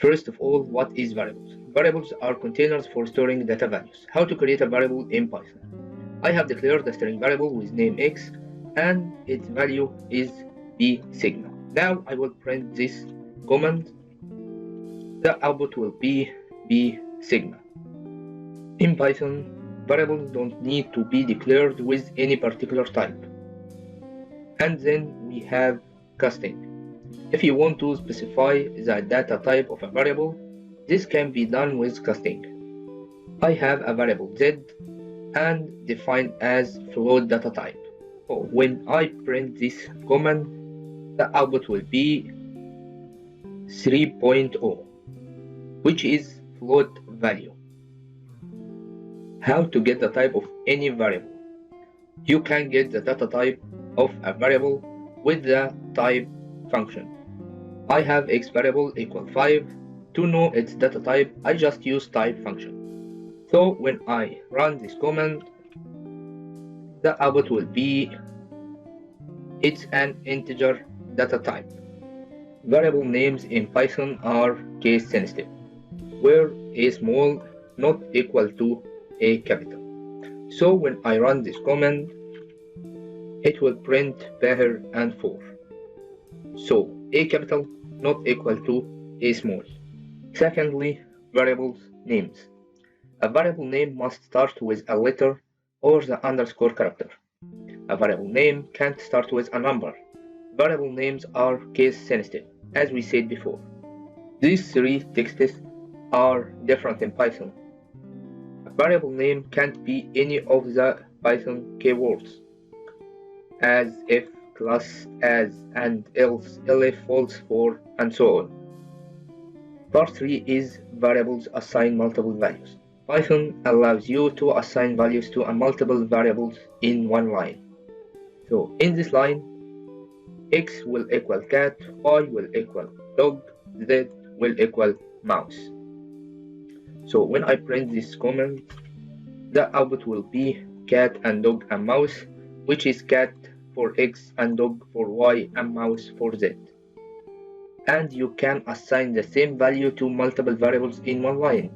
First of all, what is variables? Variables are containers for storing data values. How to create a variable in Python? I have declared a string variable with name x and its value is b sigma. Now I will print this command. The output will be b sigma. In Python, variables don't need to be declared with any particular type. And then we have casting. If you want to specify the data type of a variable, this can be done with casting. I have a variable z and defined as float data type. So when I print this command, the output will be 3.0, which is float value. How to get the type of any variable? You can get the data type of a variable with the type function. I have x variable equal 5. To know its data type, I just use type function. So when I run this command, the output will be it's an integer data type. Variable names in Python are case sensitive, where a small not equal to a capital. So when I run this command, it will print Bahir and 4. So a capital not equal to a small. Secondly, variables names. A variable name must start with a letter or the underscore character. A variable name can't start with a number. Variable names are case sensitive, as we said before. These three texts are different in Python. A variable name can't be any of the Python keywords, as, if, class, as, and, else, elif, false, for, and so on. Part 3 is variables assign multiple values. Python allows you to assign values to multiple variables in one line. So in this line, x will equal cat, y will equal dog, z will equal mouse. So when I print this command, the output will be cat and dog and mouse, which is cat for x and dog for y and mouse for z. And you can assign the same value to multiple variables in one line,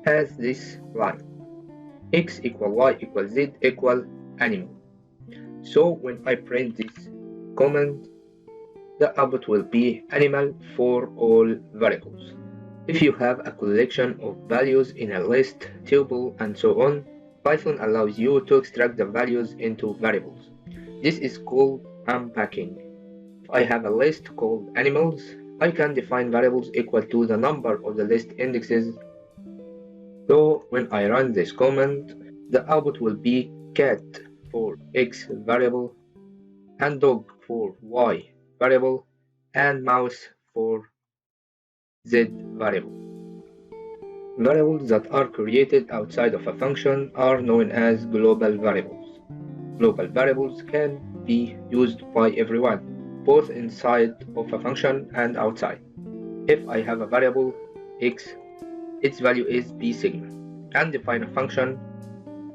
as this line. X equal y equal z equal animal. So when I print this command, the output will be animal for all variables. If you have a collection of values in a list, table, and so on, Python allows you to extract the values into variables. This is called unpacking. If I have a list called animals, I can define variables equal to the number of the list indexes. So when I run this command, the output will be cat for x variable, and dog for y variable, and mouse for z variable. Variables that are created outside of a function are known as global variables. Global variables can be used by everyone, both inside of a function and outside. If I have a variable x, its value is b sigma, and define a function,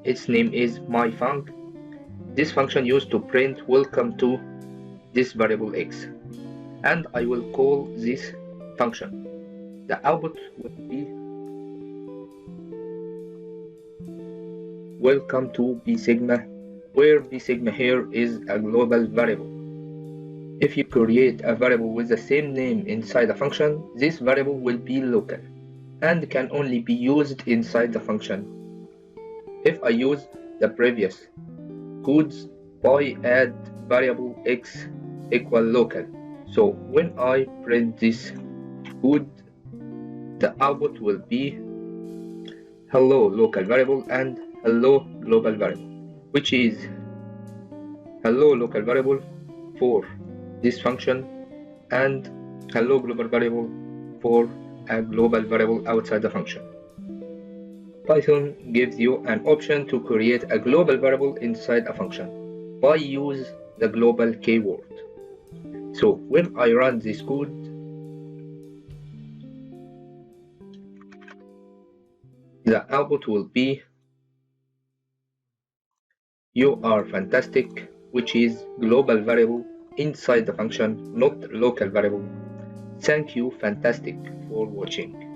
its name is myfunc. This function used to print welcome to this variable x, and I will call this function. The output will be welcome to b sigma, where b sigma here is a global variable. If you create a variable with the same name inside a function, this variable will be local and can only be used inside the function. If I use the previous codes, by add variable x equal local. So when I print this code, the output will be hello local variable and hello global variable, which is hello local variable for this function and hello global variable for a global variable outside the function. Python gives you an option to create a global variable inside a function by use the global keyword. So when I run this code, the output will be you are fantastic, which is global variable inside the function, not local variable. Thank you, fantastic, for watching.